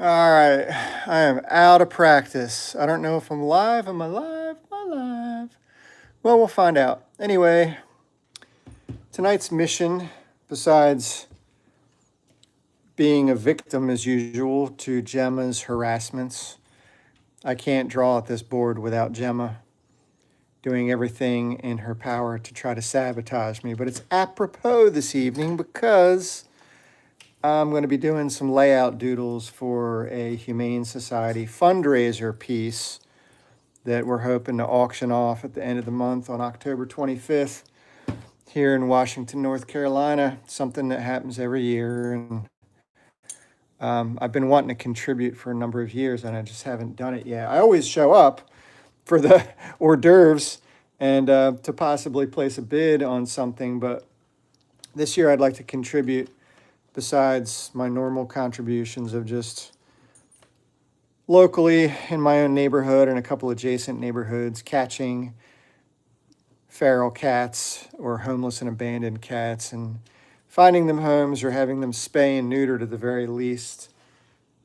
All right, I am out of practice. I don't know if I'm live. Am I live? Am I live? Well, we'll find out. Anyway, tonight's mission, besides being a victim as usual to Gemma's harassments, I can't draw at this board without Gemma doing everything in her power to try to sabotage me. But it's apropos this evening because I'm going to be doing some layout doodles for a Humane Society fundraiser piece that we're hoping to auction off at the end of the month on October 25th here in Washington, North Carolina. Something that happens every year. And I've been wanting to contribute for a number of years and I just haven't done it yet. I always show up for the hors d'oeuvres and to possibly place a bid on something. But this year I'd like to contribute, besides my normal contributions of just locally in my own neighborhood and a couple adjacent neighborhoods, catching feral cats or homeless and abandoned cats and finding them homes or having them spay and neutered at the very least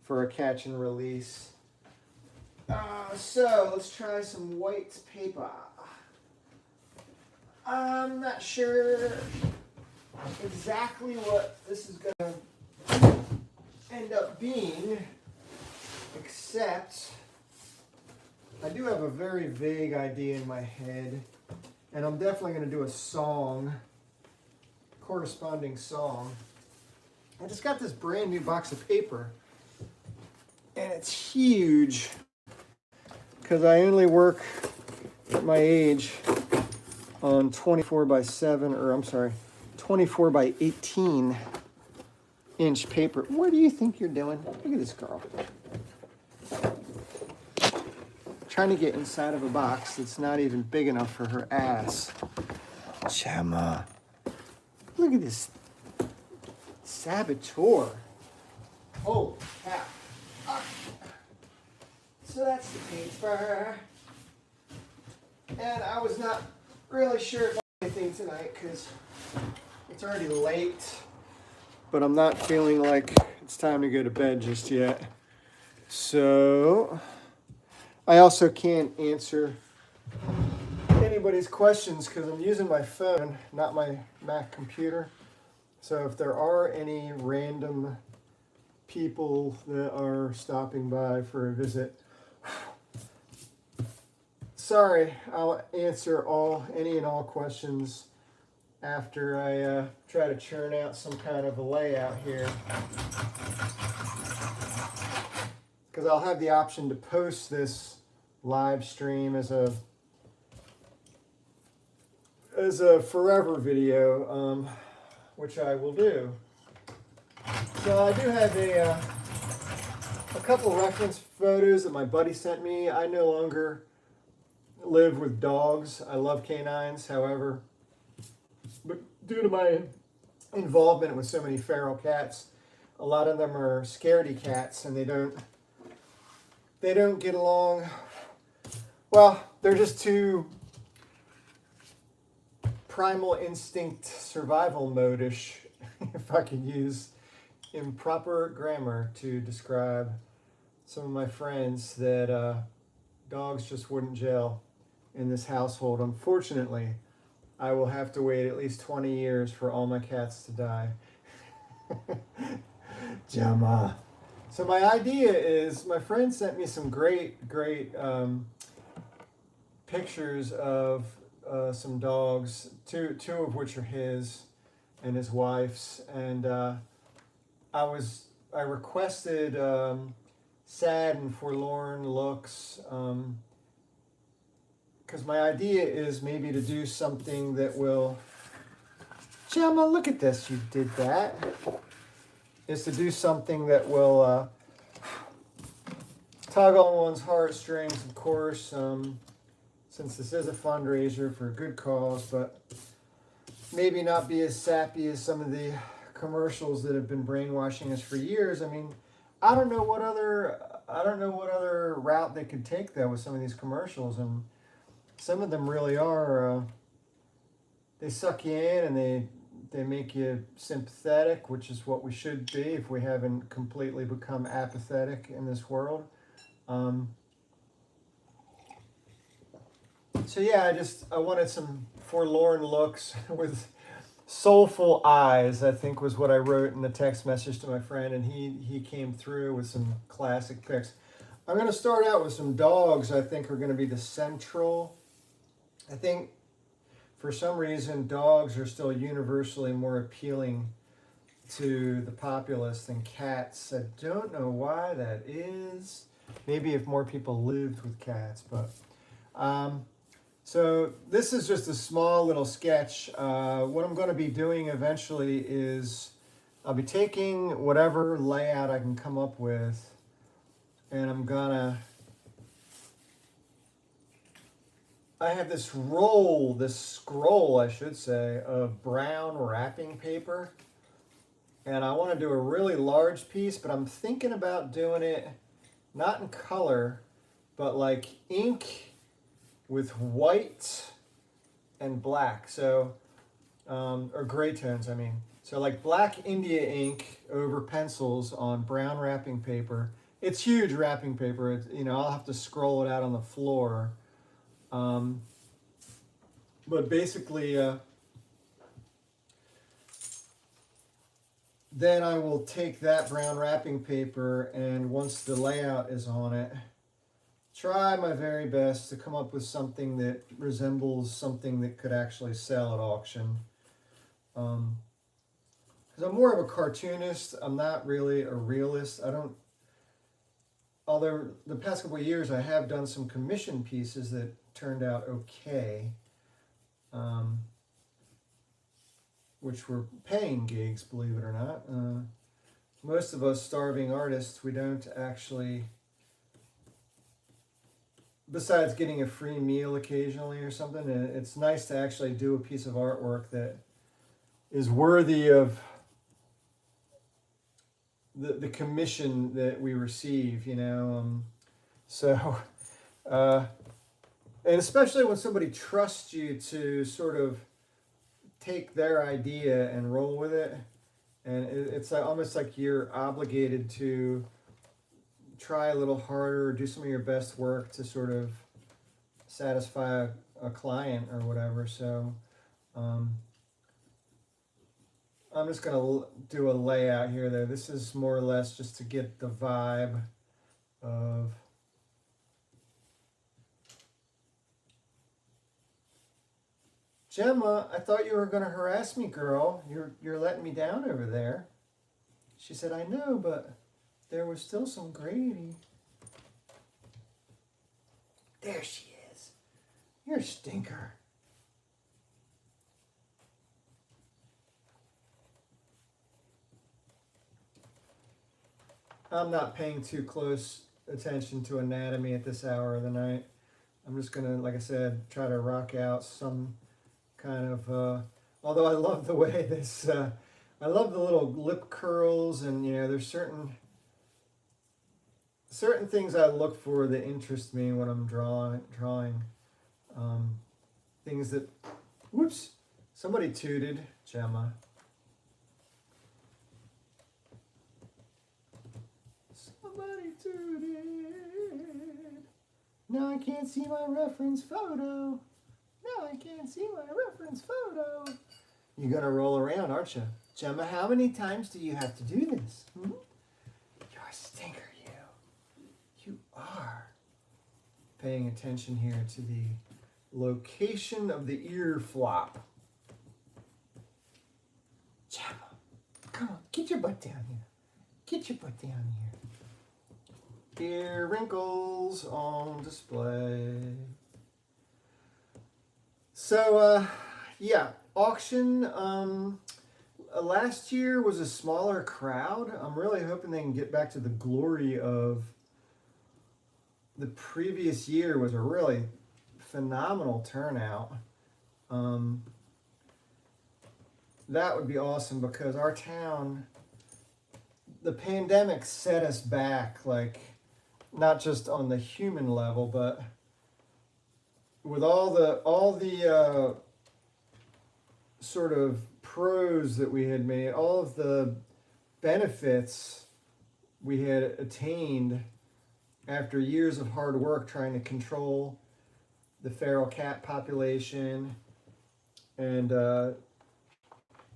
for a catch and release. So let's try some white paper. I'm not sure exactly what this is going to end up being, except I do have a very vague idea in my head, and I'm definitely going to do a song, corresponding song. I just got this brand new box of paper, and it's huge because I only work at my age on 24 by 7, or I'm sorry, 24 by 18 inch paper. What do you think you're doing? Look at this girl. Trying to get inside of a box that's not even big enough for her ass. Gemma. Look at this saboteur. Holy cow. So that's the paper. And I was not really sure about anything tonight because it's already late, but I'm not feeling like it's time to go to bed just yet. So I also can't answer anybody's questions because I'm using my phone, not my Mac computer. So if there are any random people that are stopping by for a visit, sorry, I'll answer any and all questions after I try to churn out some kind of a layout here. Because I'll have the option to post this live stream as a forever video, which I will do. So I do have a couple reference photos that my buddy sent me. I no longer live with dogs. I love canines, however, but due to my involvement with so many feral cats, a lot of them are scaredy cats, and they don't get along. Well, they're just too primal instinct survival mode-ish, if I could use improper grammar to describe some of my friends, that dogs just wouldn't gel in this household. Unfortunately, I will have to wait at least 20 years for all my cats to die. Gemma. So my idea is, my friend sent me some great pictures of some dogs, two of which are his and his wife's, and I requested sad and forlorn looks, because my idea is maybe to do something that will, Gemma, look at this, you did that, is to do something that will tug on one's heartstrings, of course, since this is a fundraiser for a good cause, but maybe not be as sappy as some of the commercials that have been brainwashing us for years. I mean, I don't know what other route they could take though with some of these commercials, and some of them really are they suck you in and They make you sympathetic, which is what we should be if we haven't completely become apathetic in this world. So yeah, I wanted some forlorn looks with soulful eyes, I think was what I wrote in the text message to my friend, and he came through with some classic pics. I'm going to start out with some dogs I think are going to be the central. I think for some reason dogs are still universally more appealing to the populace than cats. I don't know why that is. Maybe if more people lived with cats, but so this is just a small little sketch. What I'm going to be doing eventually is I'll be taking whatever layout I can come up with, and I have this scroll, I should say, of brown wrapping paper. And I want to do a really large piece, but I'm thinking about doing it not in color, but like ink with white and black. So, or gray tones, I mean. So like black India ink over pencils on brown wrapping paper. It's huge wrapping paper. It's, I'll have to scroll it out on the floor. But basically, then I will take that brown wrapping paper, and once the layout is on it, try my very best to come up with something that resembles something that could actually sell at auction. Because I'm more of a cartoonist. I'm not really a realist. Although the past couple of years I have done some commission pieces that turned out okay. Which were paying gigs, believe it or not. Most of us starving artists, we don't actually, besides getting a free meal occasionally or something, it's nice to actually do a piece of artwork that is worthy of the commission that we receive, So, and especially when somebody trusts you to sort of take their idea and roll with it, and it's almost like you're obligated to try a little harder or do some of your best work to sort of satisfy a client or whatever. So I'm just going to do a layout here though. This is more or less just to get the vibe of Gemma, I thought you were going to harass me, girl. You're letting me down over there. She said, I know, but there was still some gravy. There she is. You're a stinker. I'm not paying too close attention to anatomy at this hour of the night. I'm just going to, like I said, try to rock out some kind of, although I love the way this, I love the little lip curls, and there's certain things I look for that interest me when I'm drawing things that, whoops, somebody tooted, Gemma. Somebody tooted. Now I can't see my reference photo. Now I can't see my reference photo. You're going to roll around, aren't you? Gemma, how many times do you have to do this? You're a stinker, you. You are. Paying attention here to the location of the ear flop. Gemma, come on, get your butt down here. Get your butt down here. Ear wrinkles on display. So, yeah, auction. Last year was a smaller crowd. I'm really hoping they can get back to the glory of the previous year. Was a really phenomenal turnout. That would be awesome because our town, the pandemic set us back, like not just on the human level, but with all the sort of pros that we had made, all of the benefits we had attained after years of hard work trying to control the feral cat population and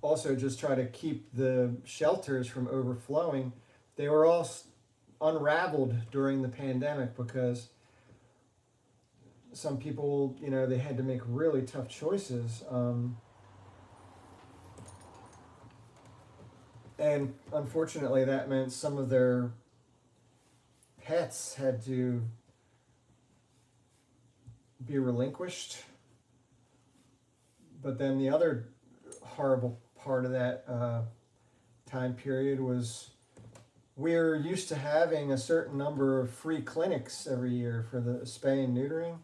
also just try to keep the shelters from overflowing, they were all unraveled during the pandemic because some people, you know, they had to make really tough choices. And unfortunately, that meant some of their pets had to be relinquished. But then the other horrible part of that time period was we're used to having a certain number of free clinics every year for the spay and neutering.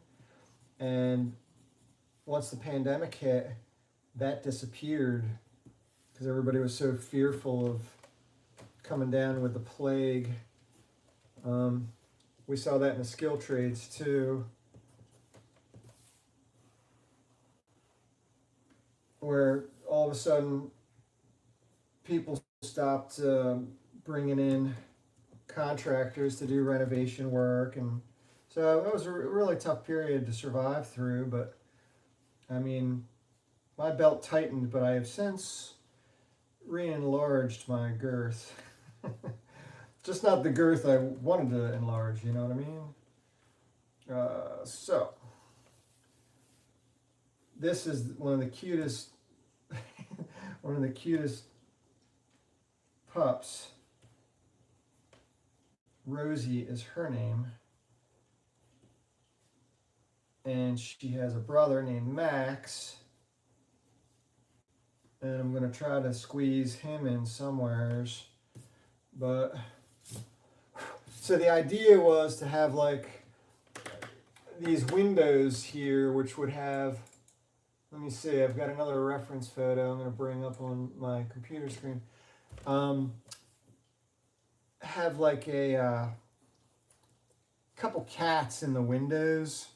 And once the pandemic hit, that disappeared because everybody was so fearful of coming down with the plague. We saw that in the skill trades too, where all of a sudden people stopped bringing in contractors to do renovation work, and so it was a really tough period to survive through. But I mean, my belt tightened, but I have since re-enlarged my girth. Just not the girth I wanted to enlarge, you know what I mean? So this is one of the cutest one of the cutest pups. Rosie is her name. And she has a brother named Max. And I'm going to try to squeeze him in somewheres. But so the idea was to have like these windows here, which would have, let me see, I've got another reference photo I'm going to bring up on my computer screen. Have like a couple cats in the windows.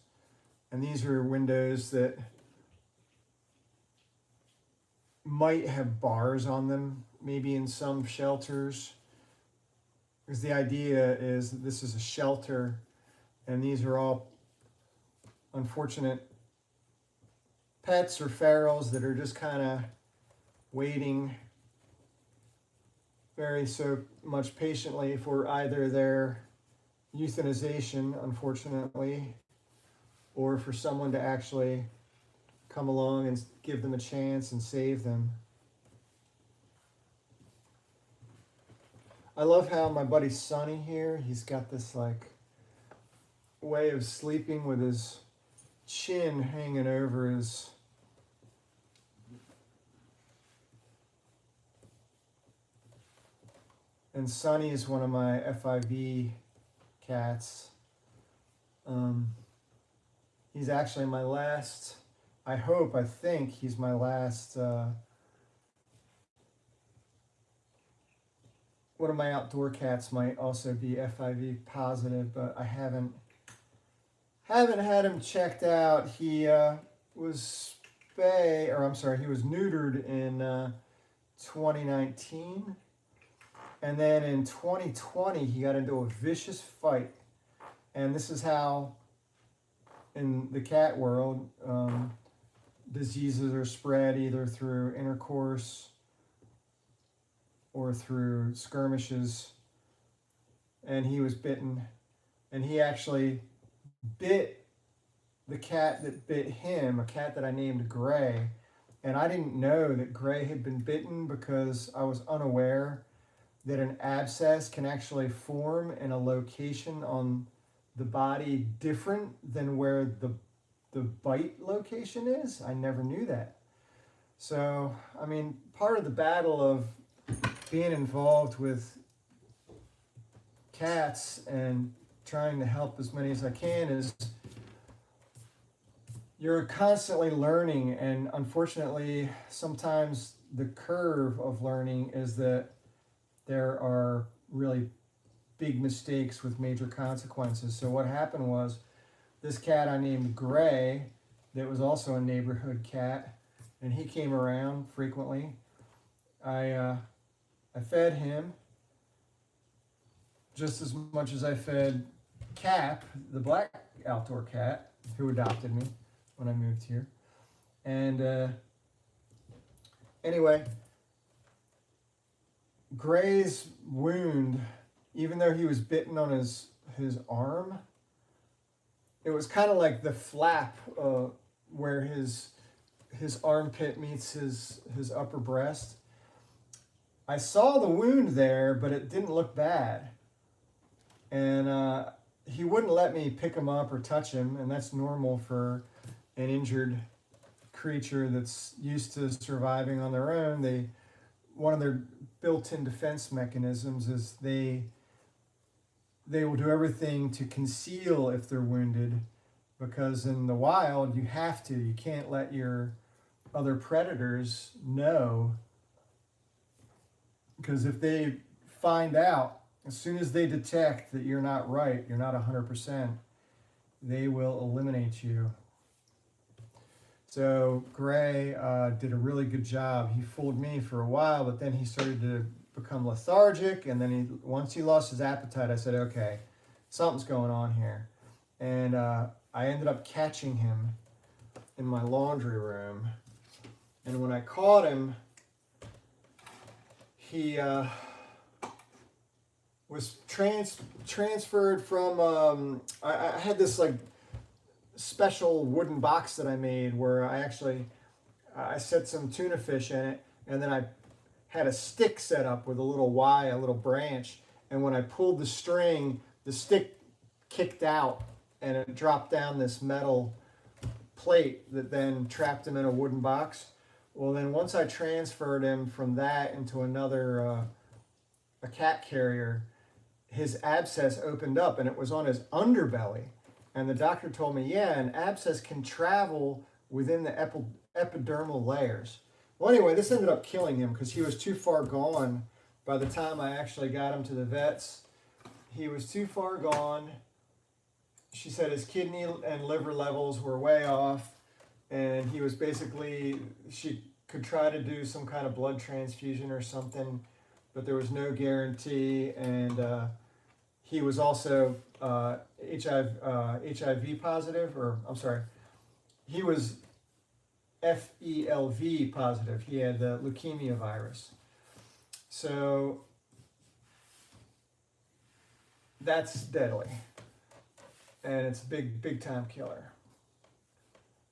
And these are windows that might have bars on them, maybe in some shelters. Because the idea is that this is a shelter, and these are all unfortunate pets or ferals that are just kind of waiting very so much patiently for either their euthanization, unfortunately, or for someone to actually come along and give them a chance and save them. I love how my buddy Sonny here, he's got this like way of sleeping with his chin hanging over his and Sonny is one of my FIV cats. He's actually my last, I think he's my last, one of my outdoor cats might also be FIV positive, but I haven't had him checked out. He was he was neutered in 2019. And then in 2020, he got into a vicious fight. And this is how, in the cat world, diseases are spread either through intercourse or through skirmishes. And he was bitten. And he actually bit the cat that bit him, a cat that I named Gray. And I didn't know that Gray had been bitten because I was unaware that an abscess can actually form in a location on the body different than where the bite location is. I never knew that. So, I mean, part of the battle of being involved with cats and trying to help as many as I can is you're constantly learning, and unfortunately, sometimes the curve of learning is that there are really big mistakes with major consequences. So what happened was this cat I named Gray, that was also a neighborhood cat, and he came around frequently. I fed him just as much as I fed Cap, the black outdoor cat who adopted me when I moved here. And anyway, Gray's wound, even though he was bitten on his arm, it was kind of like the flap where his armpit meets his upper breast. I saw the wound there, but it didn't look bad. And he wouldn't let me pick him up or touch him, and that's normal for an injured creature that's used to surviving on their own. One of their built-in defense mechanisms is they will do everything to conceal if they're wounded, because in the wild you have to. You can't let your other predators know, because if they find out, as soon as they detect that you're not right, you're not 100%, they will eliminate you. So Gray did a really good job. He fooled me for a while, but then he started to become lethargic, and then once he lost his appetite, I said, okay, something's going on here. And I ended up catching him in my laundry room. And when I caught him, he was transferred from, I had this like special wooden box that I made where I set some tuna fish in it, and then I had a stick set up with a little branch, and when I pulled the string, the stick kicked out and it dropped down this metal plate that then trapped him in a wooden box. Well, then once I transferred him from that into another a cat carrier, his abscess opened up and it was on his underbelly. And the doctor told me, yeah, an abscess can travel within the epidermal layers. Well, anyway, this ended up killing him because he was too far gone by the time I actually got him to the vets. He was too far gone. She said his kidney and liver levels were way off, and he was basically, she could try to do some kind of blood transfusion or something, but there was no guarantee. And he was also HIV positive, or I'm sorry, he was FELV positive. He had the leukemia virus. So that's deadly. And it's a big time killer.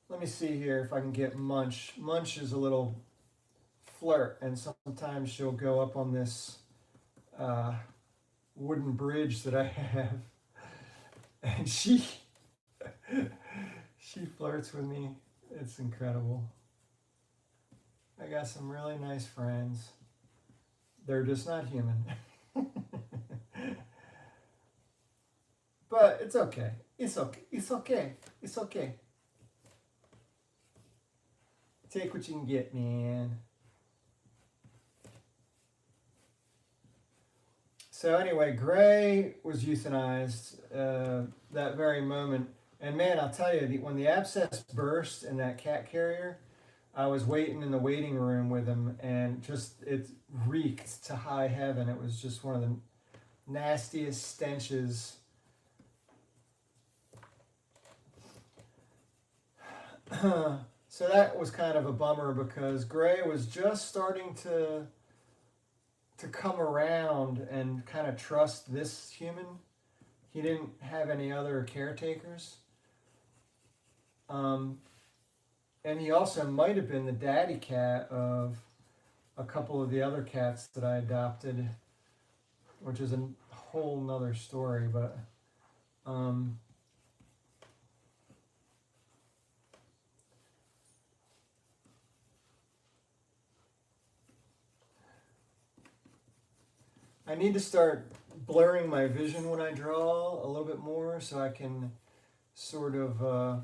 Let me see here if I can get Munch. Munch is a little flirt, and sometimes she'll go up on this wooden bridge that I have, and she flirts with me. It's incredible. I got some really nice friends. They're just not human. But it's okay. It's okay. It's okay. It's okay. Take what you can get, man. So anyway, Gray was euthanized that very moment. And man, I'll tell you, when the abscess burst in that cat carrier, I was waiting in the waiting room with him, and just it reeked to high heaven. It was just one of the nastiest stenches. So that was kind of a bummer because Gray was just starting to come around and kind of trust this human. He didn't have any other caretakers. And he also might have been the daddy cat of a couple of the other cats that I adopted, which is a whole nother story, but I need to start blurring my vision when I draw a little bit more so I can sort of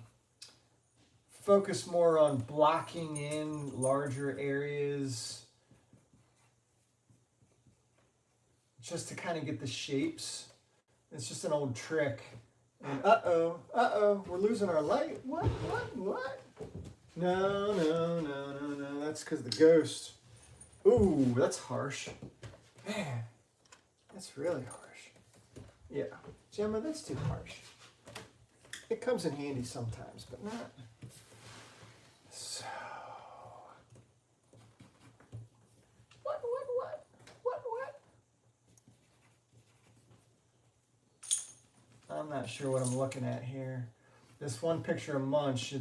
focus more on blocking in larger areas just to kind of get the shapes. It's just an old trick. And uh-oh, we're losing our light. What? No, that's because the ghost Ooh, that's harsh. Man, that's really harsh. Yeah, Gemma, that's too harsh. It comes in handy sometimes, but not. So, what? I'm not sure what I'm looking at here. This one picture of Munch,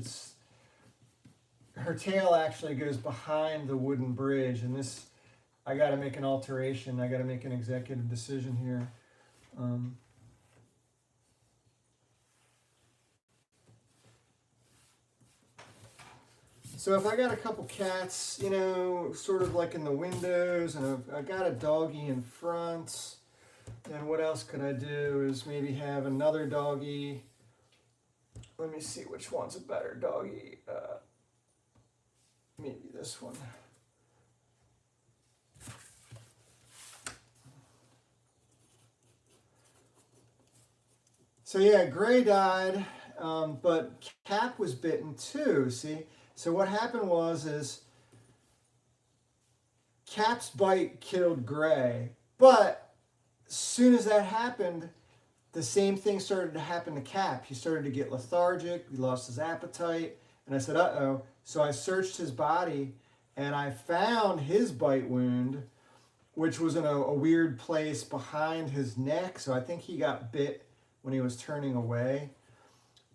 her tail actually goes behind the wooden bridge, and this, I got to make an alteration. I got to make an executive decision here. So if I got a couple cats, you know, sort of like in the windows, and I got a doggy in front, then what else could I do is maybe have another doggy. Let me see which one's a better doggy. Maybe this one. So yeah, Gray died, but Cap was bitten too, see? So what happened is Cap's bite killed Gray, but as soon as that happened, the same thing started to happen to Cap. He started to get lethargic, he lost his appetite, and I said, uh-oh. So I searched his body, and I found his bite wound, which was in a weird place behind his neck, so I think he got bit when he was turning away.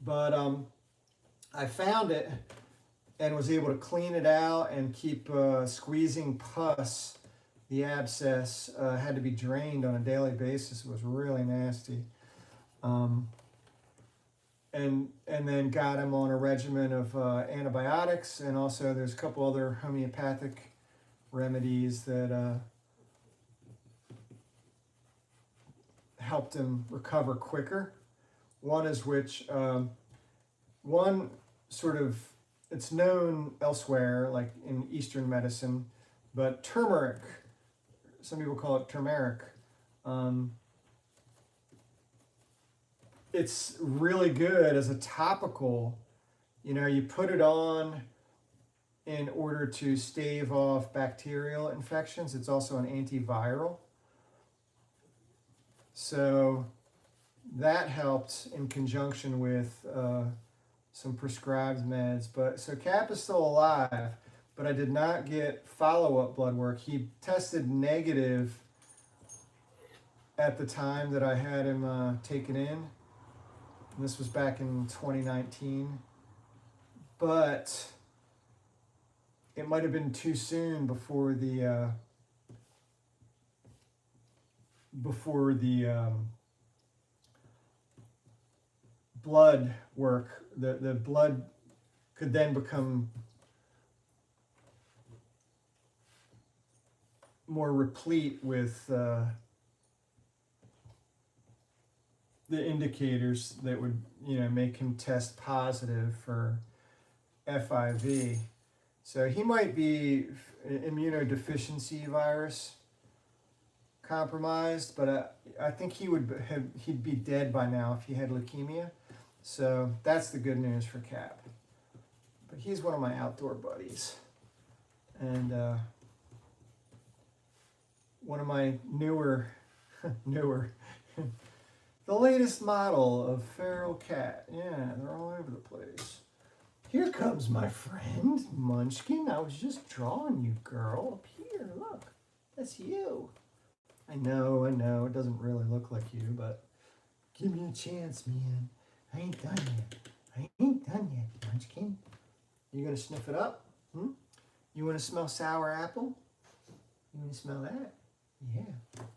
But I found it and was able to clean it out and keep squeezing pus. The abscess had to be drained on a daily basis. It was really nasty. And then got him on a regimen of antibiotics, and also there's a couple other homeopathic remedies that helped him recover quicker. One is one sort of, it's known elsewhere, like in Eastern medicine, but turmeric, some people call it turmeric. It's really good as a topical. You know, you put it on in order to stave off bacterial infections. It's also an antiviral. So that helped in conjunction with some prescribed meds. But so Cap is still alive, but I did not get follow-up blood work. He tested negative at the time that I had him taken in. And this was back in 2019. But it might have been too soon before the blood work. The blood could then become more replete with the indicators that would, you know, make him test positive for FIV. So he might be immunodeficiency virus compromised, but I think he'd be dead by now if he had leukemia. So that's the good news for Cap. But he's one of my outdoor buddies, and one of my newer the latest model of feral cat. Yeah, they're all over the place. Here comes my friend, Munchkin. I was just drawing you, girl. Up here, look. That's you. I know. It doesn't really look like you, but give me a chance, man. I ain't done yet, Munchkin. You gonna sniff it up? You wanna smell sour apple? You wanna smell that? Yeah,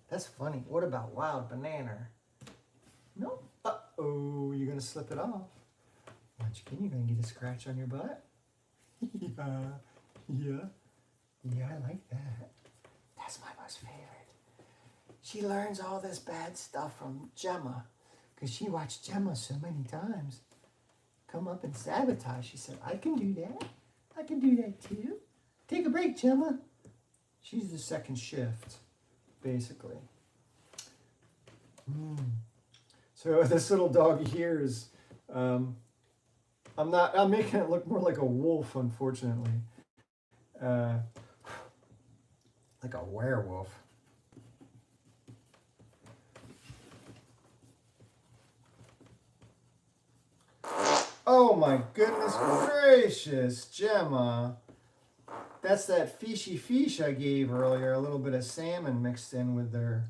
that's funny. What about wild banana? Nope. Uh-oh, you're gonna slip it off. Munchkin, you're gonna get a scratch on your butt? Yeah, I like that. That's my most favorite. She learns all this bad stuff from Gemma, because she watched Gemma so many times come up and sabotage. She said, I can do that. I can do that too. Take a break, Gemma. She's the second shift, basically. So this little doggy here is, I'm making it look more like a wolf, unfortunately. like a werewolf. Oh my goodness gracious, Gemma. That's that fishy fish I gave earlier. A little bit of salmon mixed in with their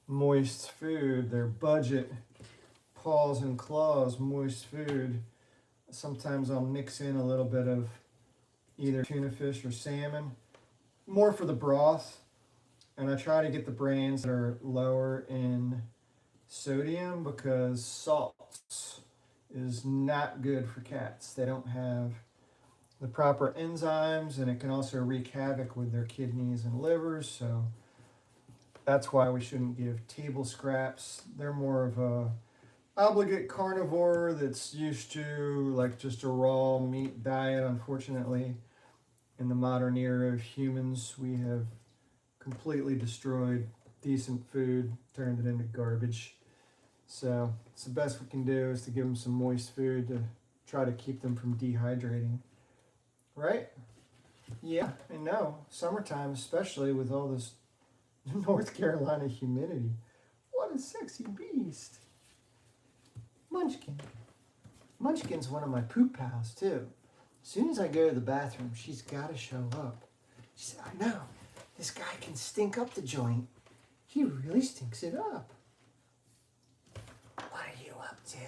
moist food, their budget paws and claws moist food. Sometimes I'll mix in a little bit of either tuna fish or salmon, more for the broth. And I try to get the brands that are lower in sodium because salt is not good for cats. They don't have the proper enzymes, and it can also wreak havoc with their kidneys and livers. So that's why we shouldn't give table scraps. They're more of a obligate carnivore that's used to like just a raw meat diet. Unfortunately, in the modern era of humans, we have completely destroyed decent food, turned it into garbage. So it's the best we can do is to give them some moist food to try to keep them from dehydrating. Right? Yeah, I know. Summertime, especially with all this North Carolina humidity. What a sexy beast. Munchkin. Munchkin's one of my poop pals, too. As soon as I go to the bathroom, she's got to show up. She said, I know. This guy can stink up the joint. He really stinks it up. What are you up to?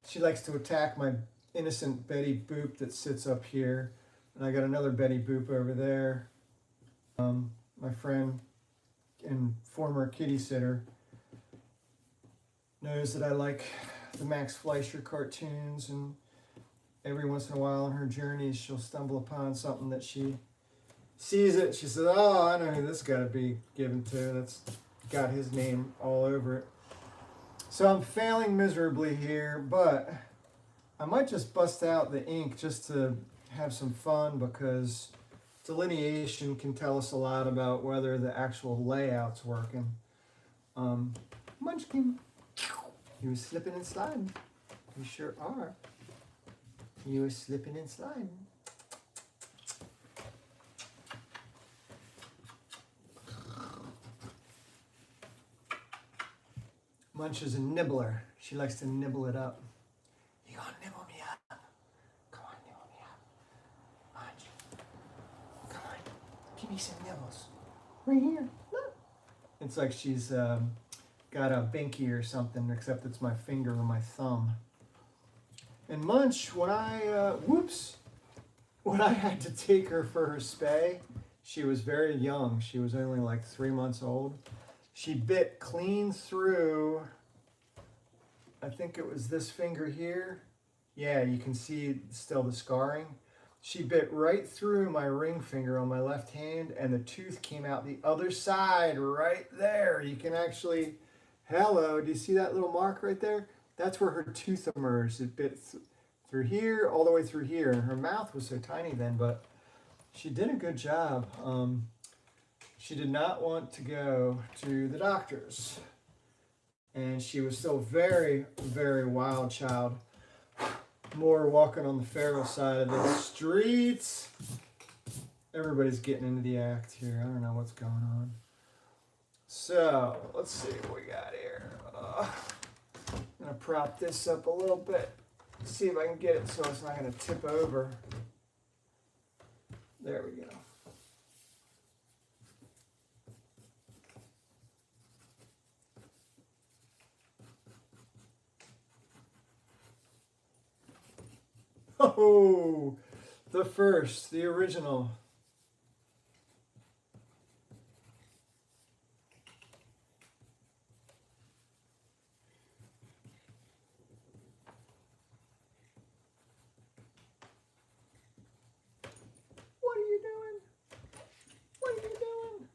She likes to attack my innocent Betty Boop that sits up here. And I got another Betty Boop over there. My friend and former kitty sitter knows that I like the Max Fleischer cartoons, and every once in a while on her journeys she'll stumble upon something that she sees it. She says, oh, I know who this got to be given to. That's got his name all over it. So I'm failing miserably here, but I might just bust out the ink just to have some fun, because delineation can tell us a lot about whether the actual layout's working. Munchkin, you were slipping and sliding. You sure are. You were slipping and sliding. Munch is a nibbler. She likes to nibble it up. You gonna nibble me up? Come on, nibble me up. Munch. Come on. Give me some nibbles. Right here. Look. It's like she's got a binky or something, except it's my finger or my thumb. And Munch, when I had to take her for her spay, she was very young. She was only like 3 months old. She bit clean through, I think it was this finger here. Yeah, you can see still the scarring. She bit right through my ring finger on my left hand, and the tooth came out the other side right there. You can actually, hello, do you see that little mark right there? That's where her tooth emerged. It bit through here, all the way through here. And her mouth was so tiny then, but she did a good job. She did not want to go to the doctors. And she was still very, very wild child. More walking on the feral side of the streets. Everybody's getting into the act here. I don't know what's going on. So, let's see what we got here. I'm going to prop this up a little bit. See if I can get it so it's not going to tip over. There we go. Oh, the first, the original. What are you doing? What are you doing?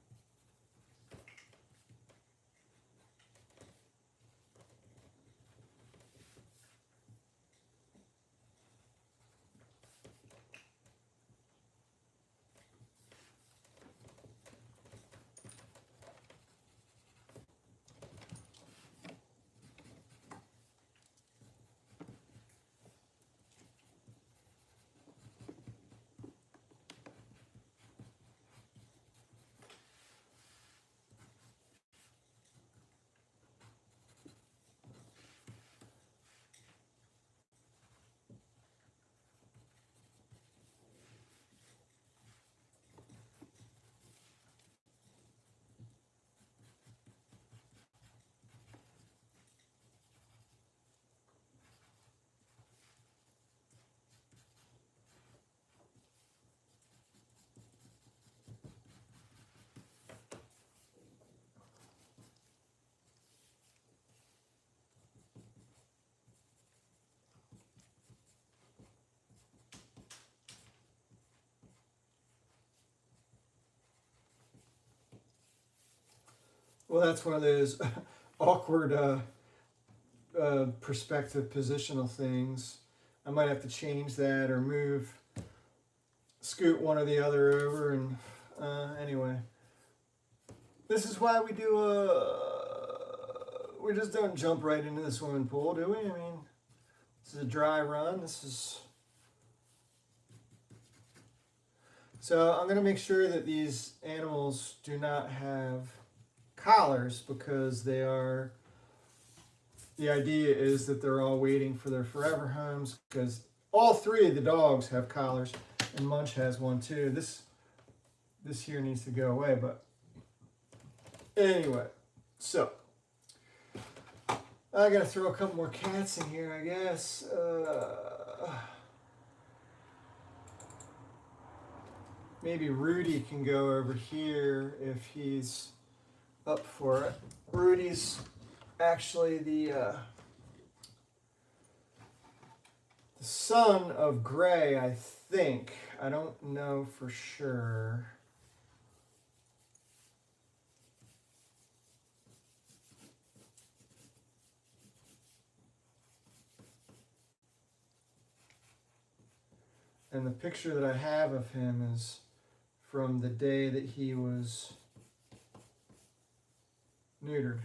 Well, that's one of those awkward perspective positional things. I might have to change that or scoot one or the other over. And anyway, this is why we just don't jump right into the swimming pool, do we? I mean, this is a dry run. So I'm going to make sure that these animals do not have collars, because the idea is that they're all waiting for their forever homes, because all three of the dogs have collars, and Munch has one too. This here needs to go away, but anyway, so I gotta throw a couple more cats in here, I guess. Maybe Rudy can go over here if he's up for it. Rudy's actually the son of Gray, I think. I don't know for sure. And the picture that I have of him is from the day that he was neutered.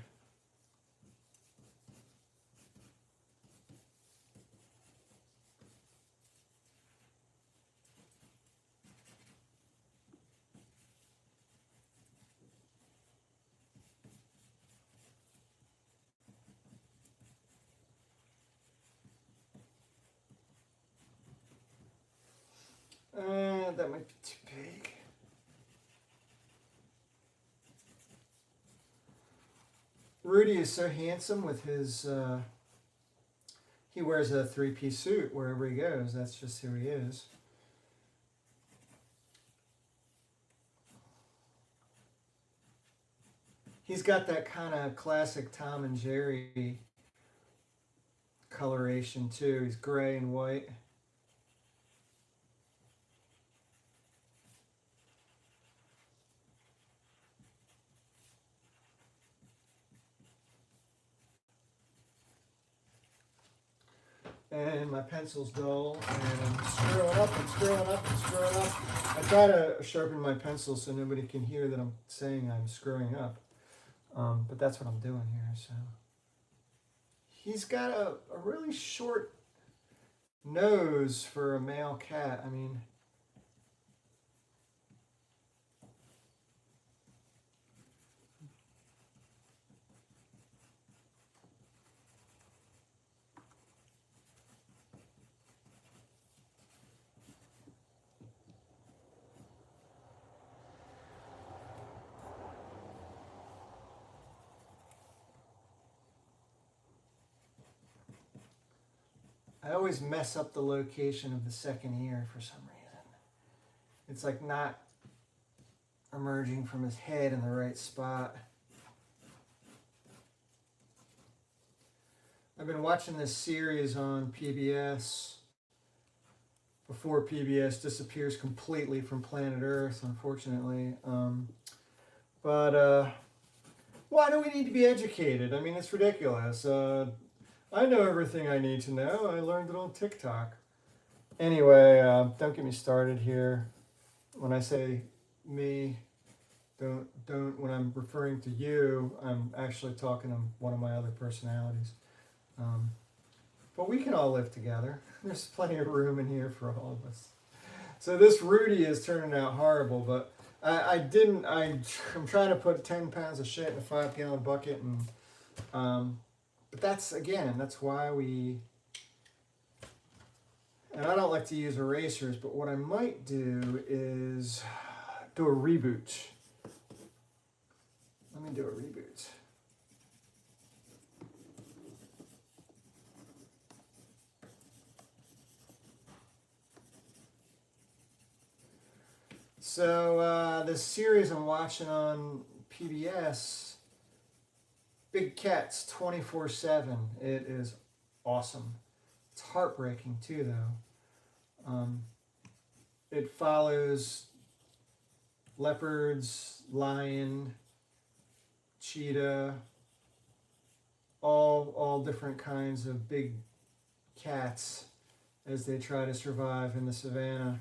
That might be too big. Rudy is so handsome with his, he wears a three-piece suit wherever he goes. That's just who he is. He's got that kind of classic Tom and Jerry coloration too. He's gray and white. And my pencil's dull, and I'm screwing up and screwing up and screwing up. I try to sharpen my pencil so nobody can hear that I'm saying I'm screwing up. But that's what I'm doing here. So he's got a really short nose for a male cat. I mean, I always mess up the location of the second ear for some reason. It's like not emerging from his head in the right spot. I've been watching this series on PBS before PBS disappears completely from planet Earth, unfortunately. But why do we need to be educated? I mean, it's ridiculous. I know everything I need to know. I learned it on TikTok. Anyway, don't get me started here. When I say me, don't. When I'm referring to you, I'm actually talking to one of my other personalities. But we can all live together. There's plenty of room in here for all of us. So this Rudy is turning out horrible, but I'm trying to put 10 pounds of shit in a 5-gallon bucket, and but that's why and I don't like to use erasers, but what I might do is do a reboot. Let me do a reboot. So this series I'm watching on PBS, Big Cats 24/7. It is awesome. It's heartbreaking too, though. It follows leopards, lion, cheetah, all different kinds of big cats as they try to survive in the savannah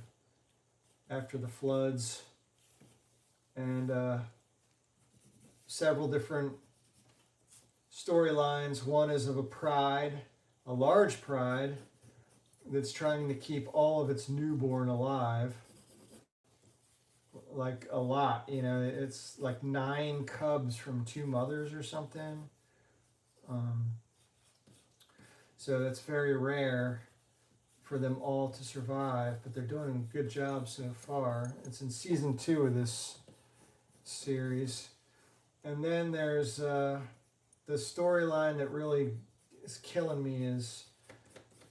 after the floods, and several different storylines. One is of a pride, a large pride, that's trying to keep all of its newborn alive. Like a lot, you know, it's like 9 cubs from 2 mothers or something. So that's very rare for them all to survive, but they're doing a good job so far. It's in season 2 of this series. And then there's the storyline that really is killing me is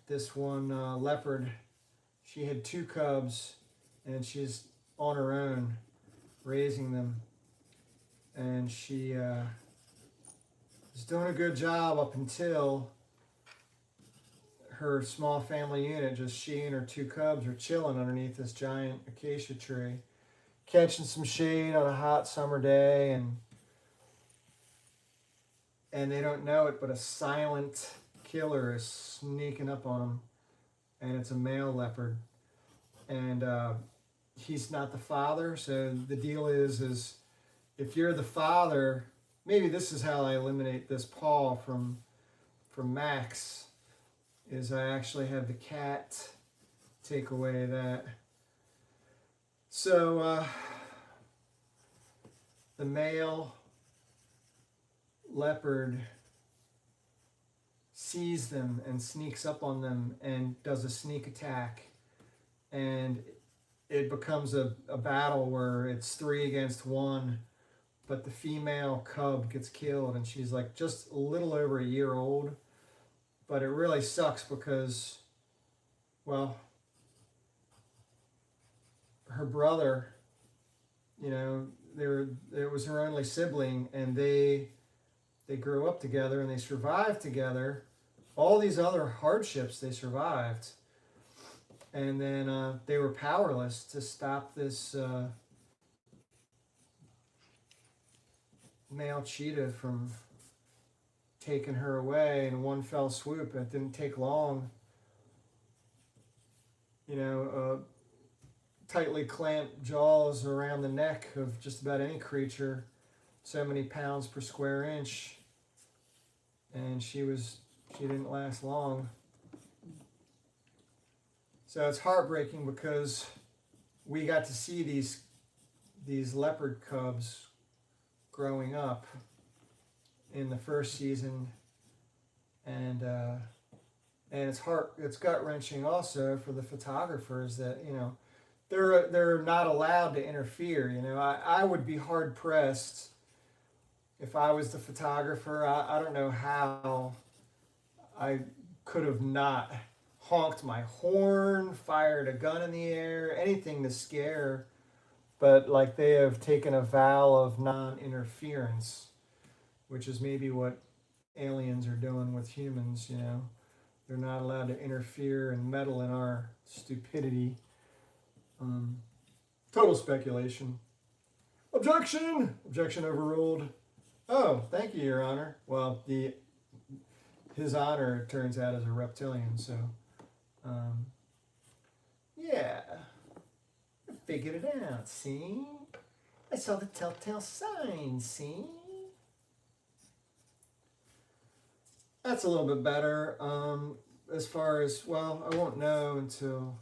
this one leopard. She had 2 cubs, and she's on her own raising them, and she is doing a good job up until her small family unit, just she and her 2 cubs, are chilling underneath this giant acacia tree, catching some shade on a hot summer day, and they don't know it, but a silent killer is sneaking up on them, and it's a male leopard, and he's not the father. So the deal is if you're the father, maybe this is how I eliminate this paw from Max, is I actually have the cat take away that. So the male leopard sees them and sneaks up on them and does a sneak attack, and it becomes a battle where it's 3 against 1, but the female cub gets killed, and she's like just a little over a year old. But it really sucks because, well, her brother, you know, it was her only sibling, and they grew up together and they survived together. All these other hardships they survived, and then they were powerless to stop this male cheetah from taking her away in one fell swoop. It didn't take long. You know, tightly clamped jaws around the neck of just about any creature, so many pounds per square inch, and she didn't last long. So it's heartbreaking because we got to see these leopard cubs growing up in the first season, and it's gut-wrenching also for the photographers that, you know, they're not allowed to interfere. You know, I would be hard pressed if I was the photographer. I don't know how I could have not honked my horn, fired a gun in the air, anything to scare, but like they have taken a vow of non-interference, which is maybe what aliens are doing with humans. You know, they're not allowed to interfere and meddle in our stupidity. Total speculation. Objection! Objection overruled. Oh, thank you, Your Honor. Well, his honor, it turns out, is a reptilian, so yeah, I figured it out. See, I saw the telltale sign. See. That's a little bit better. As far as, well, I won't know until,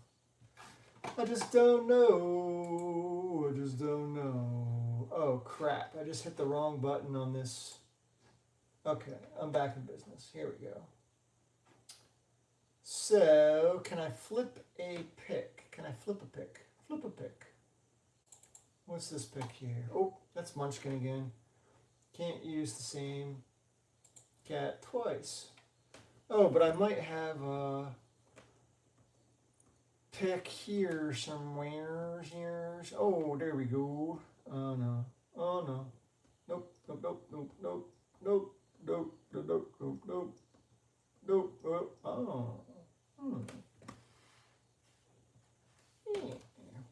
I just don't know. I just don't know. Oh, crap. I just hit the wrong button on this. Okay, I'm back in business. Here we go. So, can I flip a pick? Can I flip a pick? Flip a pick. What's this pick here? Oh, that's Munchkin again. Can't use the same cat twice. Oh, but I might have a pick here somewhere. Oh, there we go. Oh no. Oh no. Nope. Nope. Nope. Nope. Nope. Nope. Nope. Nope. Nope. Nope. Nope. Nope. Nope. Oh. Yeah.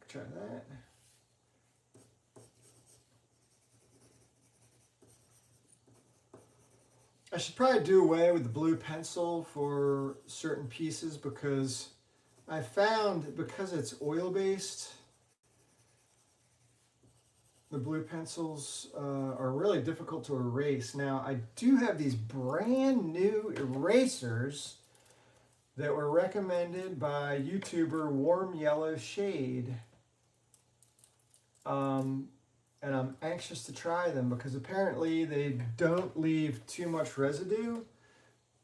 Try that. should probably do away with the blue pencil for certain pieces because I found because it's oil-based, the blue pencils are really difficult to erase. Now, I do have these brand new erasers that were recommended by YouTuber Warm Yellow Shade. And I'm anxious to try them because apparently they don't leave too much residue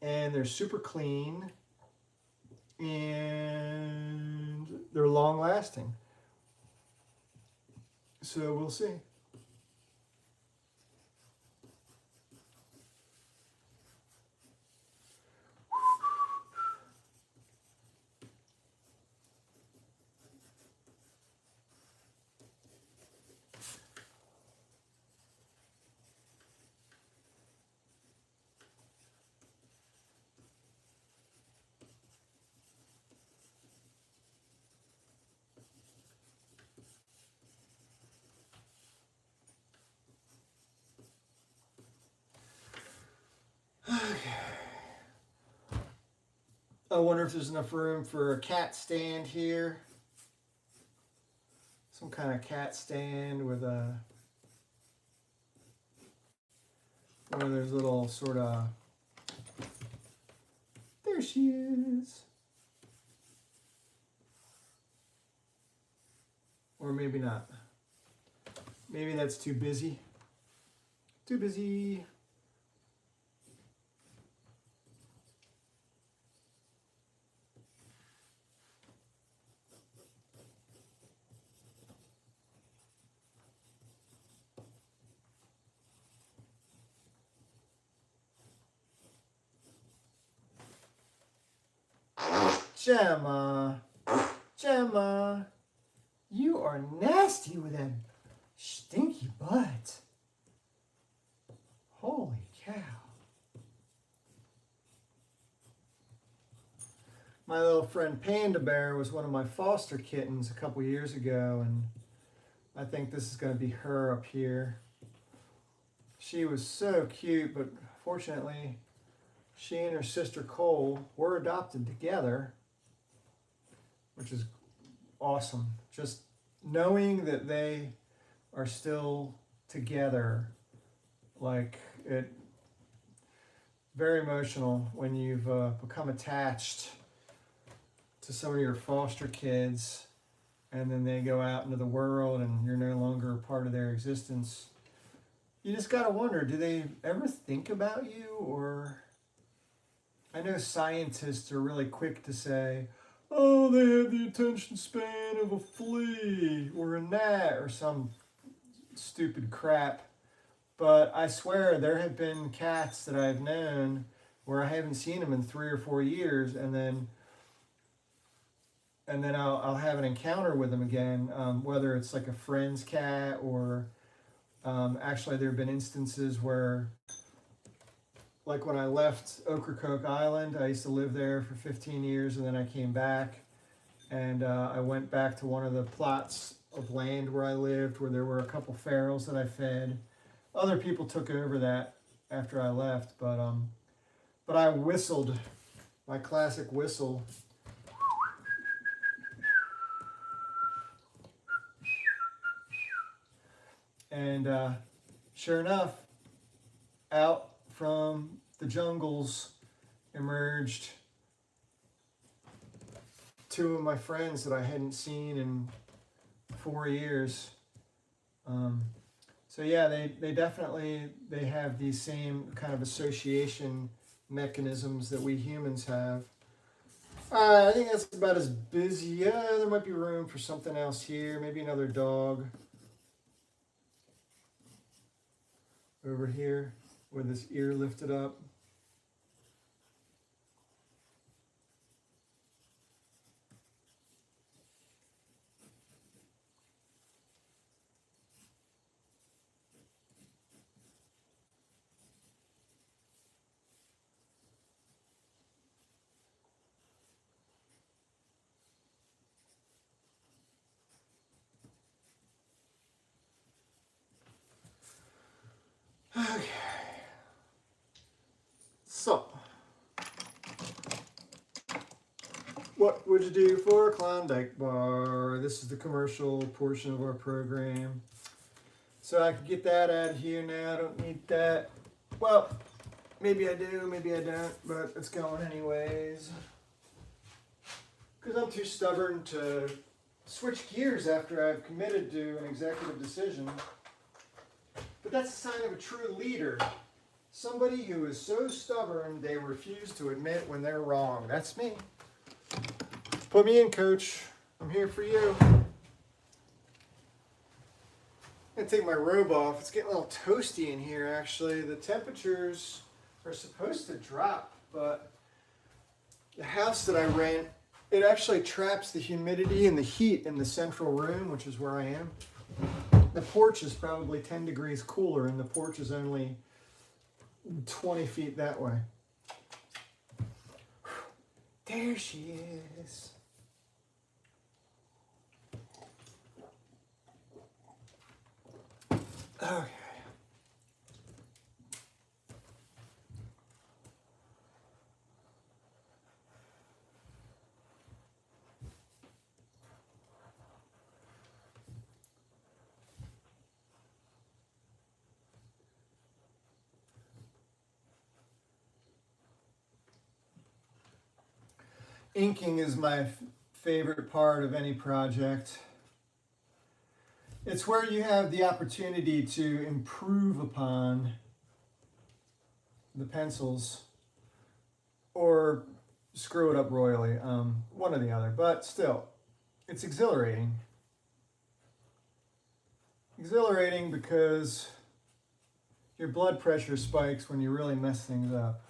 and they're super clean and they're long lasting. So we'll see. I wonder if there's enough room for a cat stand here. Some kind of cat stand with one of those little sort of, there she is. Or maybe not. Maybe that's too busy. Too busy. Gemma, Gemma, you are nasty with that stinky butt. Holy cow. My little friend Panda Bear was one of my foster kittens a couple years ago, and I think this is going to be her up here. She was so cute, but fortunately, she and her sister Cole were adopted together, which is awesome. Just knowing that they are still together, like it, very emotional when you've become attached to some of your foster kids and then they go out into the world and you're no longer a part of their existence. You just gotta wonder, do they ever think about you? Or I know scientists are really quick to say, oh, they have the attention span of a flea or a gnat or some stupid crap. But I swear there have been cats that I've known where I haven't seen them in 3 or 4 years, and then I'll have an encounter with them again, whether it's like a friend's cat or actually there have been instances where, like when I left Ocracoke Island, I used to live there for 15 years and then I came back and I went back to one of the plots of land where I lived where there were a couple ferals that I fed. Other people took over that after I left, but I whistled my classic whistle. And sure enough, out from the jungles emerged 2 of my friends that I hadn't seen in 4 years. So yeah, they definitely, they have these same kind of association mechanisms that we humans have. I think that's about as busy. Yeah, there might be room for something else here. Maybe another dog over here with his ear lifted up. Okay. What would you do for a Klondike bar? This is the commercial portion of our program. So I can get that out of here now. I don't need that. Well, maybe I do, maybe I don't, but it's going anyways. Because I'm too stubborn to switch gears after I've committed to an executive decision. But that's a sign of a true leader. Somebody who is so stubborn they refuse to admit when they're wrong. That's me. Put me in, coach. I'm here for you. I'm gonna take my robe off. It's getting a little toasty in here, actually. The temperatures are supposed to drop, but the house that I rent, it actually traps the humidity and the heat in the central room, which is where I am. The porch is probably 10 degrees cooler, and the porch is only 20 feet that way. There she is. Okay. Inking is my favorite part of any project. It's where you have the opportunity to improve upon the pencils or screw it up royally, one or the other, but still, it's exhilarating. Exhilarating because your blood pressure spikes when you really mess things up.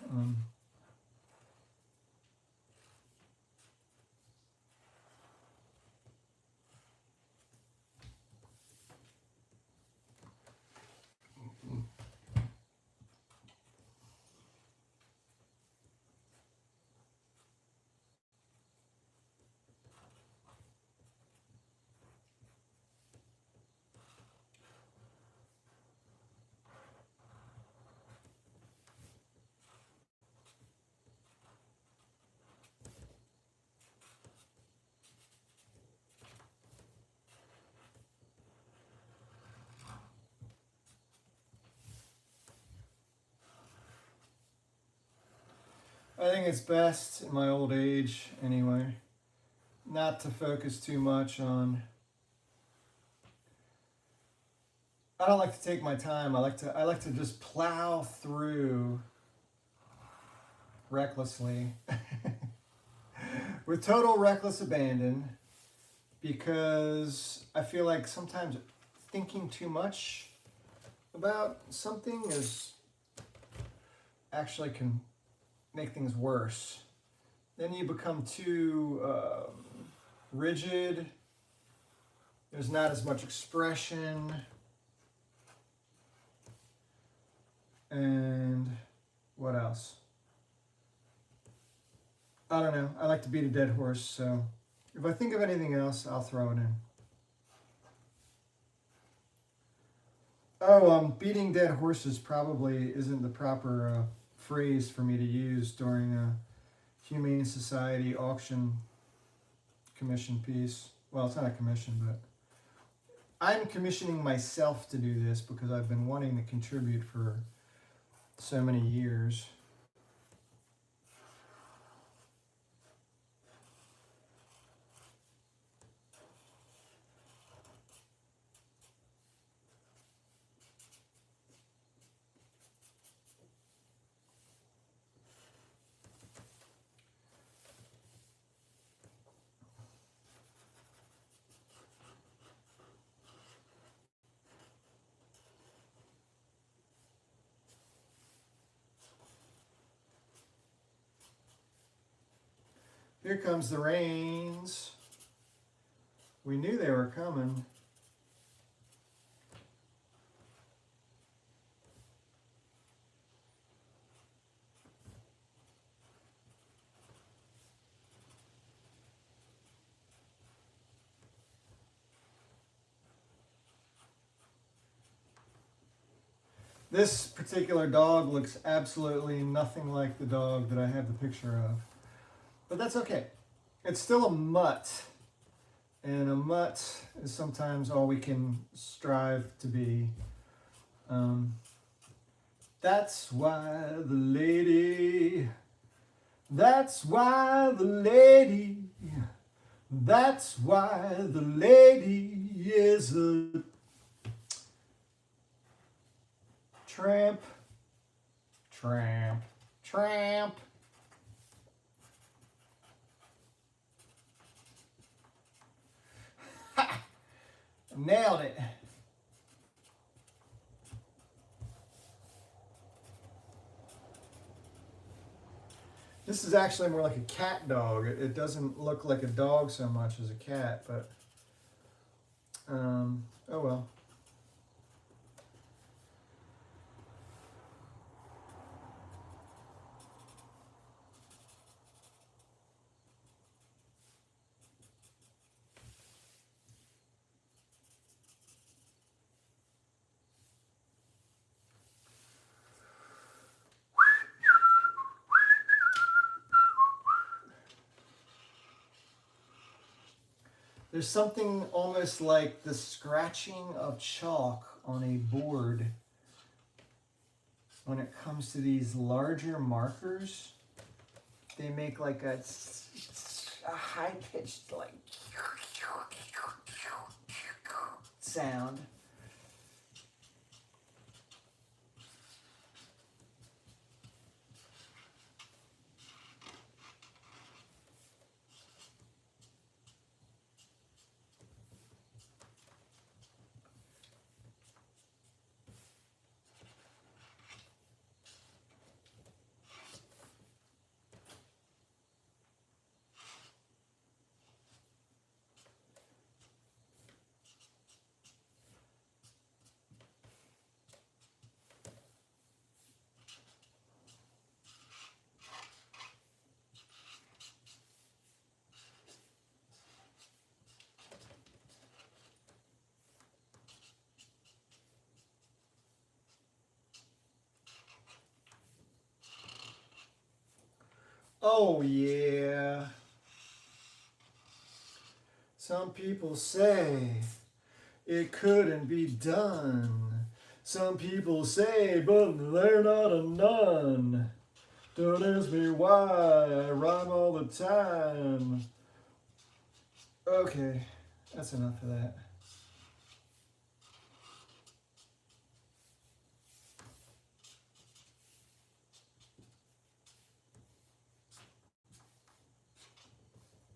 I think it's best in my old age, anyway, not to focus too much on. I don't like to take my time. I like to just plow through recklessly, with total reckless abandon, because I feel like sometimes thinking too much about something is actually can make things worse. Then you become too rigid. There's not as much expression. And what else? I don't know. I like to beat a dead horse, so if I think of anything else, I'll throw it in. Oh, beating dead horses probably isn't the proper phrase for me to use during a Humane Society auction commission piece. Well, it's not a commission, but I'm commissioning myself to do this because I've been wanting to contribute for so many years. Here comes the rains. We knew they were coming. This particular dog looks absolutely nothing like the dog that I have the picture of. But that's okay. It's still a mutt, and a mutt is sometimes all we can strive to be. That's why the lady, that's why the lady, that's why the lady is a tramp, tramp, tramp. Ha! Nailed it. This is actually more like a cat dog. It doesn't look like a dog so much as a cat, but oh well. There's something almost like the scratching of chalk on a board when it comes to these larger markers. They make like a high-pitched like sound. Oh yeah. Some people say it couldn't be done. Some people say, but they're not a nun. Don't ask me why, I rhyme all the time. Okay, that's enough of that.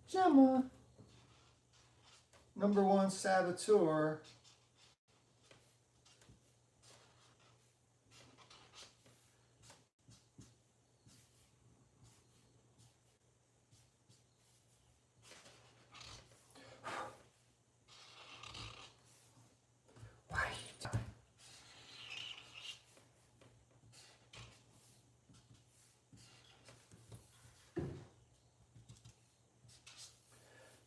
Gemma, #1 saboteur.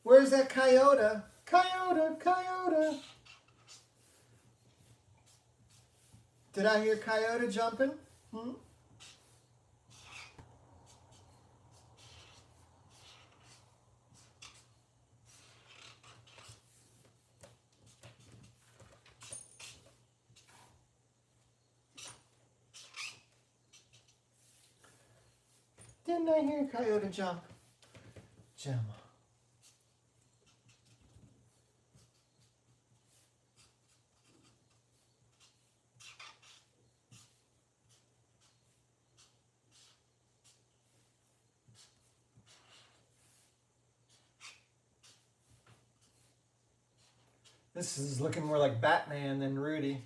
Where's that coyote? Coyote, coyote. Did I hear coyote jumping? Didn't I hear coyote jump? Gemma. This is looking more like Batman than Rudy.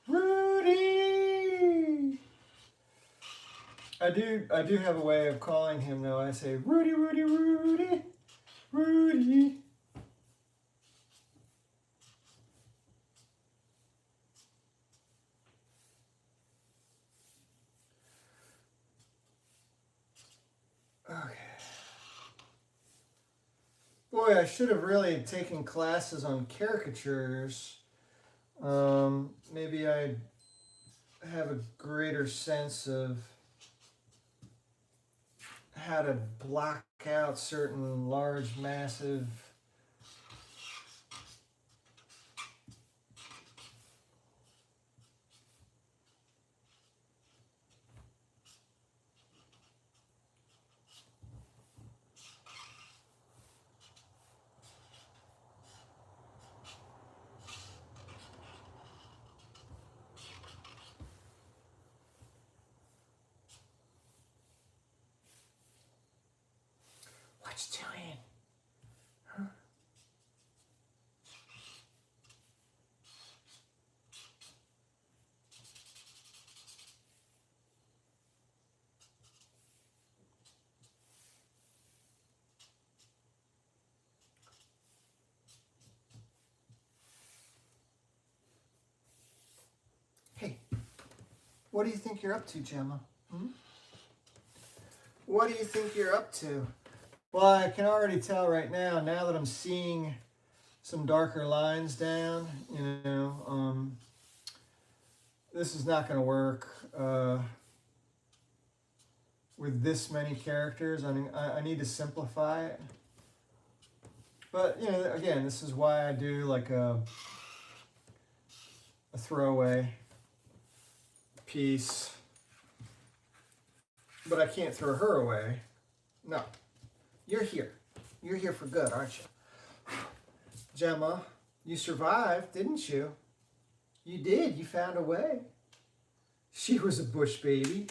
Rudy! I do have a way of calling him though. I say Rudy, Rudy, Rudy, Rudy. Okay. Boy, I should have really taken classes on caricatures maybe I have a greater sense of how to block out certain large, massive What's doing? Huh? Hey, what do you think you're up to, Gemma? Hmm? What do you think you're up to? Well, I can already tell right now that I'm seeing some darker lines down, this is not going to work with this many characters. I mean, I need to simplify it. But, again, this is why I do like a throwaway piece. But I can't throw her away. No. You're here. You're here for good, aren't you? Gemma, you survived, didn't you? You did. You found a way. She was a bush baby.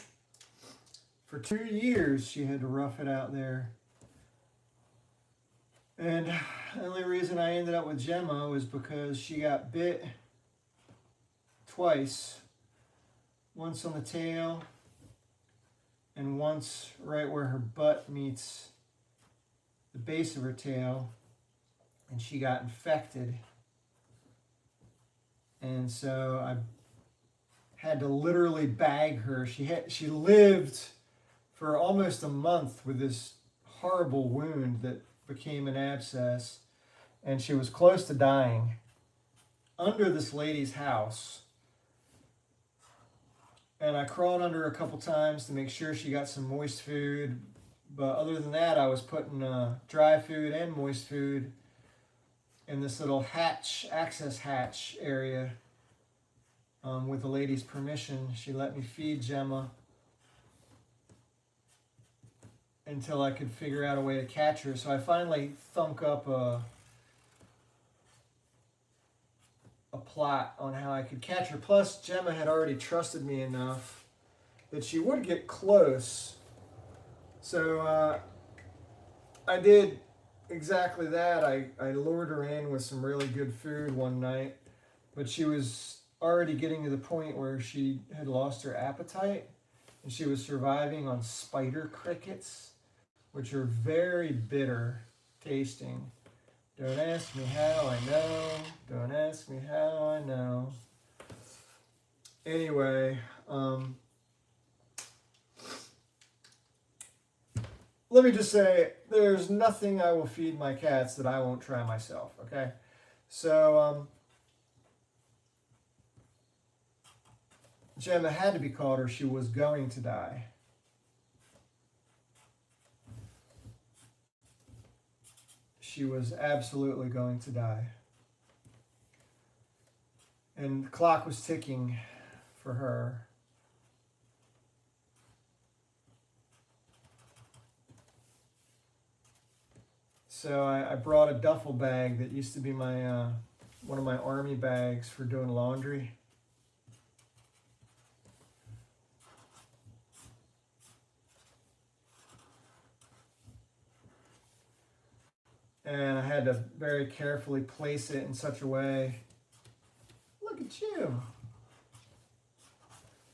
For 2 years, she had to rough it out there. And the only reason I ended up with Gemma was because she got bit twice. Once on the tail, and once right where her butt meets the base of her tail, and she got infected. And so I had to literally bag her. She lived for almost a month with this horrible wound that became an abscess, and she was close to dying under this lady's house. And I crawled under her a couple times to make sure she got some moist food. But other than that, I was putting dry food and moist food in this little access hatch area. With the lady's permission, she let me feed Gemma until I could figure out a way to catch her. So I finally thunk up a plot on how I could catch her. Plus, Gemma had already trusted me enough that she would get close. So I did exactly that. I lured her in with some really good food one night, but she was already getting to the point where she had lost her appetite, and she was surviving on spider crickets, which are very bitter tasting. Don't ask me how I know. Don't ask me how I know. Anyway, let me just say, there's nothing I will feed my cats that I won't try myself, okay? So, Gemma had to be caught or she was going to die. She was absolutely going to die. And the clock was ticking for her. So I brought a duffel bag that used to be my one of my army bags for doing laundry. And I had to very carefully place it in such a way. Look at you.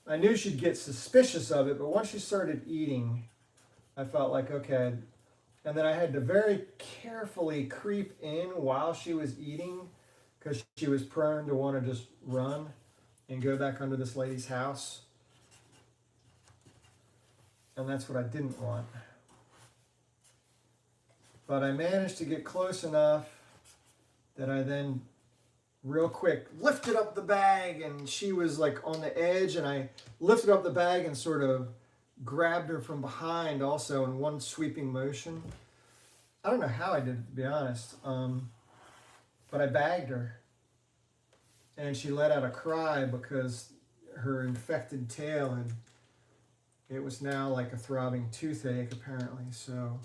I knew she'd get suspicious of it, but once she started eating, I felt like, okay. And then I had to very carefully creep in while she was eating because she was prone to want to just run and go back under this lady's house. And that's what I didn't want. But I managed to get close enough that I then real quick, lifted up the bag, and she was like on the edge, and I lifted up the bag and sort of grabbed her from behind also in one sweeping motion. I don't know how I did it, to be honest, but I bagged her, and she let out a cry because her infected tail had, it was now like a throbbing toothache apparently. So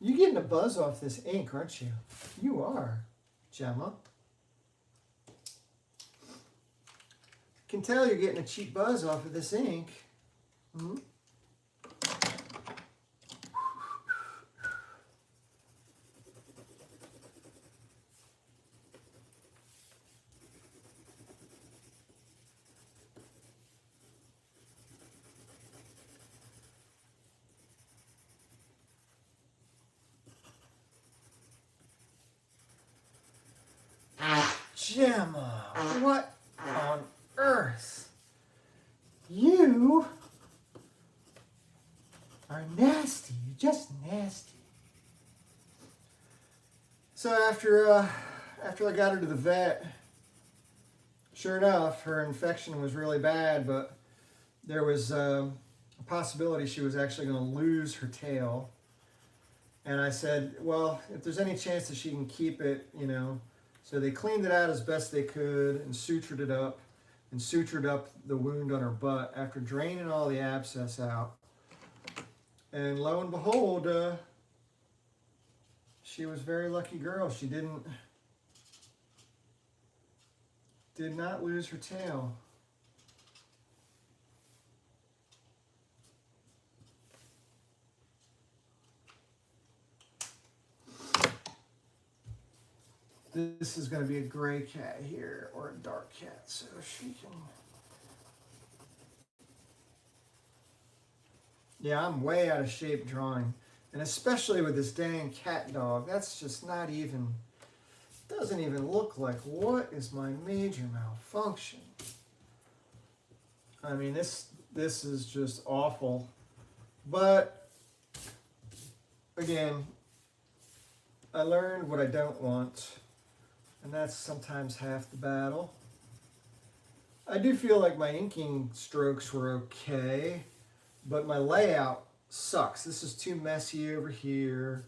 you're getting a buzz off this ink, aren't you? You are, Gemma. Can tell you're getting a cheap buzz off of this ink. Mm-hmm. Gemma, what on earth? You are nasty. You're just nasty. So after I got her to the vet, sure enough, her infection was really bad, but there was a possibility she was actually going to lose her tail. And I said, well, if there's any chance that she can keep it, you know. So they cleaned it out as best they could and sutured it up and sutured up the wound on her butt after draining all the abscess out. And lo and behold, she was a very lucky girl. She did not lose her tail. This is going to be a gray cat here, or a dark cat, so she can... Yeah, I'm way out of shape drawing. And especially with this dang cat dog, that's just not even... Doesn't even look like, what is my major malfunction? I mean, this is just awful. But, again, I learned what I don't want. And that's sometimes half the battle. I do feel like my inking strokes were okay, but my layout sucks. This is too messy over here.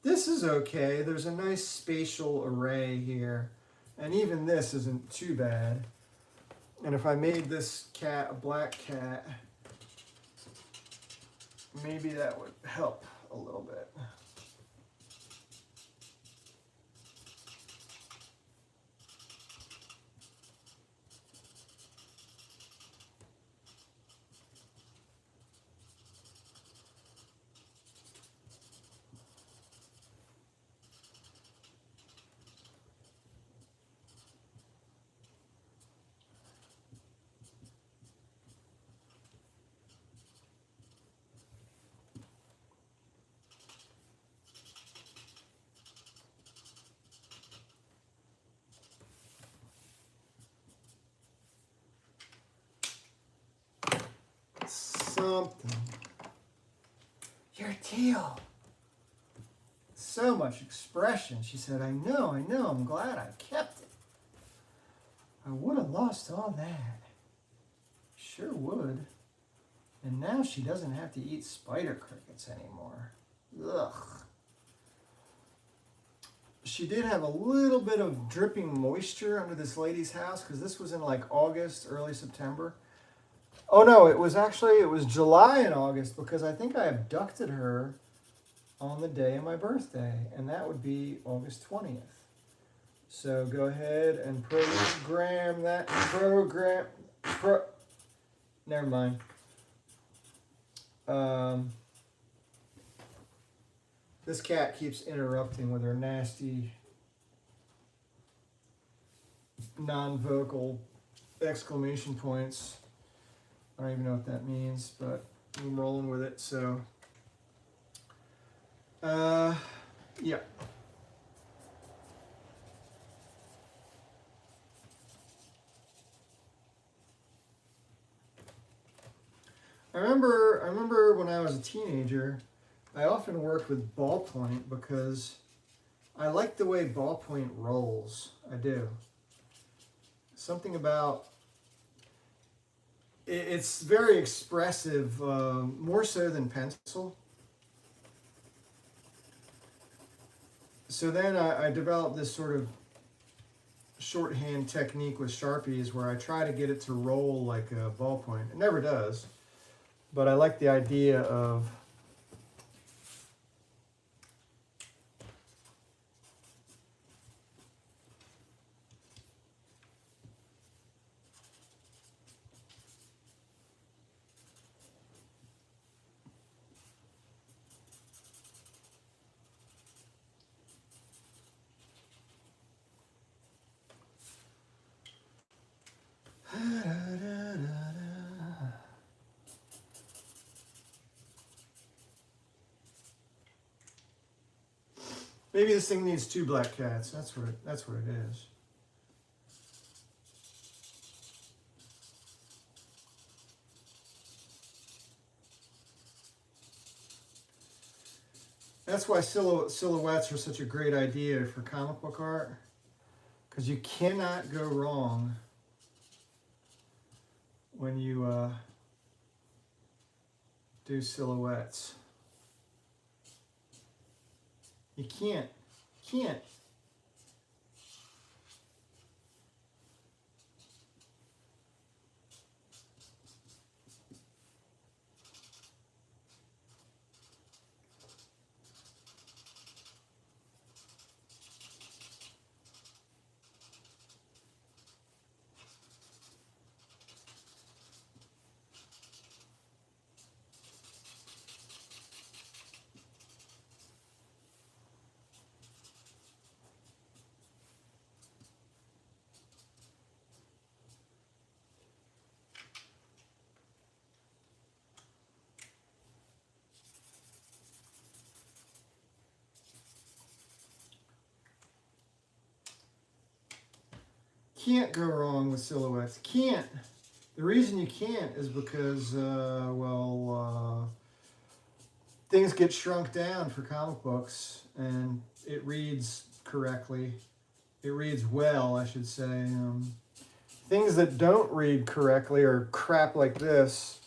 This is okay. There's a nice spatial array here. And even this isn't too bad. And if I made this cat a black cat, maybe that would help a little bit. Something. Your tail. So much expression. She said, I know, I'm glad I kept it. I would have lost all that. Sure would. And now she doesn't have to eat spider crickets anymore. Ugh. She did have a little bit of dripping moisture under this lady's house because this was in like August, early September. Oh no, it was July and August because I think I abducted her on the day of my birthday, and that would be August 20th. So go ahead and program that, never mind. This cat keeps interrupting with her nasty, non-vocal exclamation points. I don't even know what that means, but I'm rolling with it, so. Yeah. I remember when I was a teenager, I often worked with ballpoint because I like the way ballpoint rolls. I do. Something about it's very expressive, more so than pencil. So then I developed this sort of shorthand technique with Sharpies where I try to get it to roll like a ballpoint. It never does, but I like the idea of maybe this thing needs 2 black cats. That's what it is. That's why silhouettes are such a great idea for comic book art, because you cannot go wrong when you do silhouettes. You can't. Can't go wrong with silhouettes. Can't. The reason you can't is because, things get shrunk down for comic books, and it reads correctly. It reads well, I should say. Things that don't read correctly are crap like this,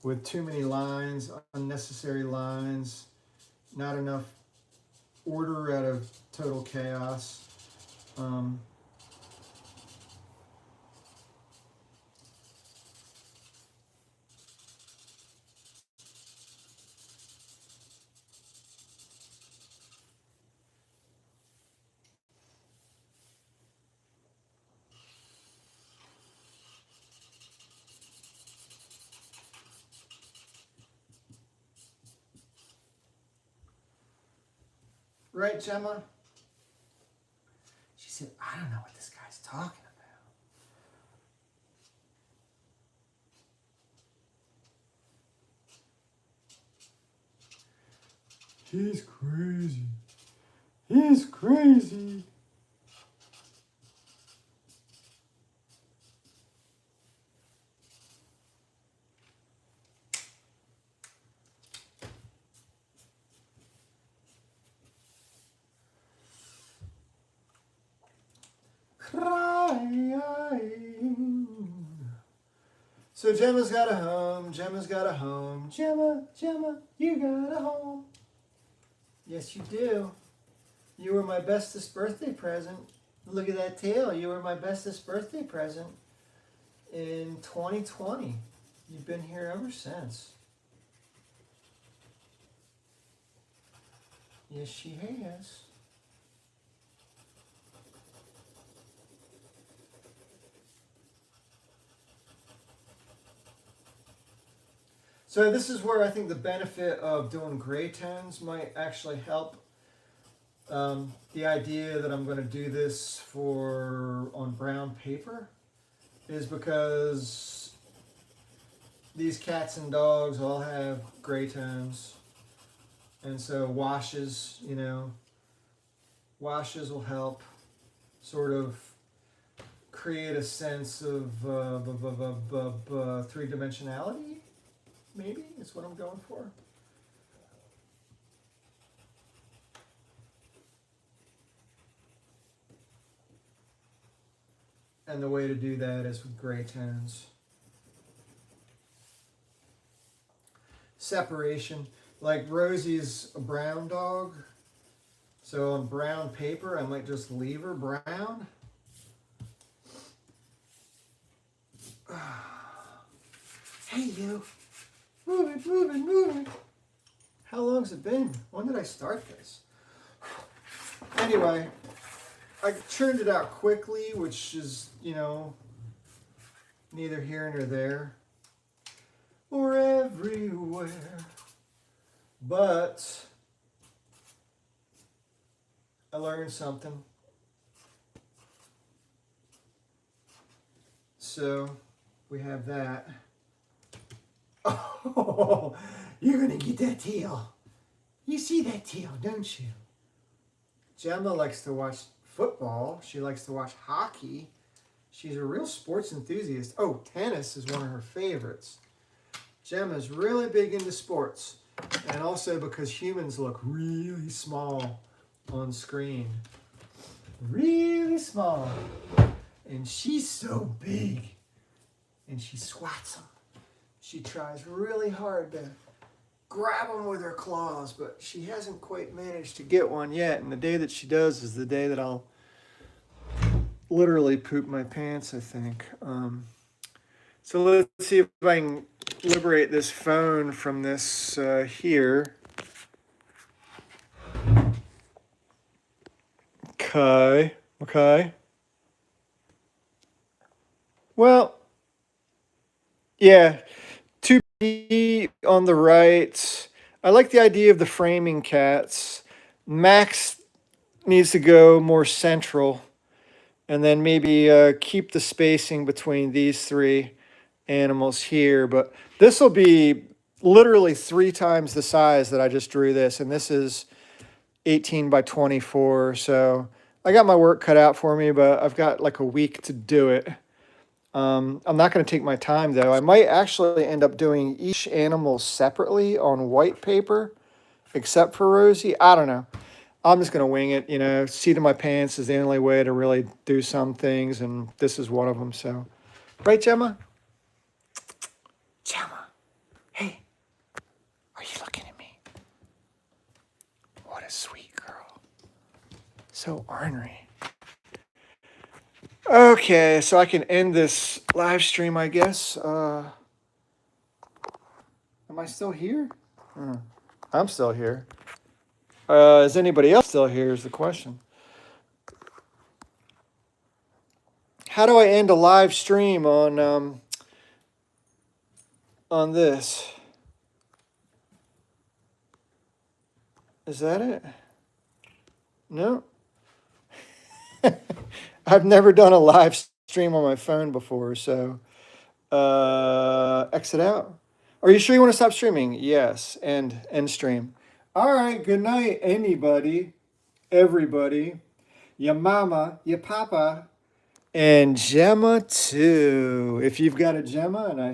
with too many lines, unnecessary lines, not enough order out of total chaos. Right, Gemma? She said, I don't know what this guy's talking about. He's crazy. He's crazy. Crying. So Gemma's got a home. Gemma's got a home. Gemma, you got a home. Yes, you do. You were my bestest birthday present. Look at that tail. You were my bestest birthday present in 2020. You've been here ever since. Yes, she has. So this is where I think the benefit of doing gray tones might actually help. The idea that I'm going to do this on brown paper is because these cats and dogs all have gray tones. And so washes will help sort of create a sense of three-dimensionality. Maybe is what I'm going for. And the way to do that is with gray tones. Separation. Like Rosie's a brown dog. So on brown paper, I might just leave her brown. Hey, you. Move it, move it, move it. How long's it been? When did I start this? Anyway, I churned it out quickly, which is, you know, neither here nor there. Or everywhere. But I learned something. So we have that. Oh, you're gonna get that tail. You see that tail, don't you? Gemma likes to watch football. She likes to watch hockey. She's a real sports enthusiast. Oh, tennis is one of her favorites. Gemma's really big into sports. And also because humans look really small on screen. Really small. And she's so big. And she swats them. She tries really hard to grab them with her claws, but she hasn't quite managed to get one yet. And the day that she does is the day that I'll literally poop my pants, I think. So let's see if I can liberate this phone from this here. Okay. Well, yeah. 2B on the right. I like the idea of the framing cats. Max needs to go more central. And then maybe keep the spacing between these three animals here. But this will be literally 3 times the size that I just drew this. And this is 18 by 24. So I got my work cut out for me, but I've got like a week to do it. I'm not going to take my time, though. I might actually end up doing each animal separately on white paper, except for Rosie. I don't know. I'm just going to wing it, you know. Seat of my pants is the only way to really do some things, and this is one of them. So, right, Gemma? Gemma, hey, are you looking at me? What a sweet girl. So ornery. Okay, so I can end this live stream, I guess. Am I still here? I'm still here. Is anybody else still here is the question. How do I end a live stream on this? Is that it? No. I've never done a live stream on my phone before, so exit out. Are you sure you want to stop streaming? Yes, and end stream. All right, good night, anybody, everybody, your mama, your papa, and Gemma too. If you've got a Gemma, and I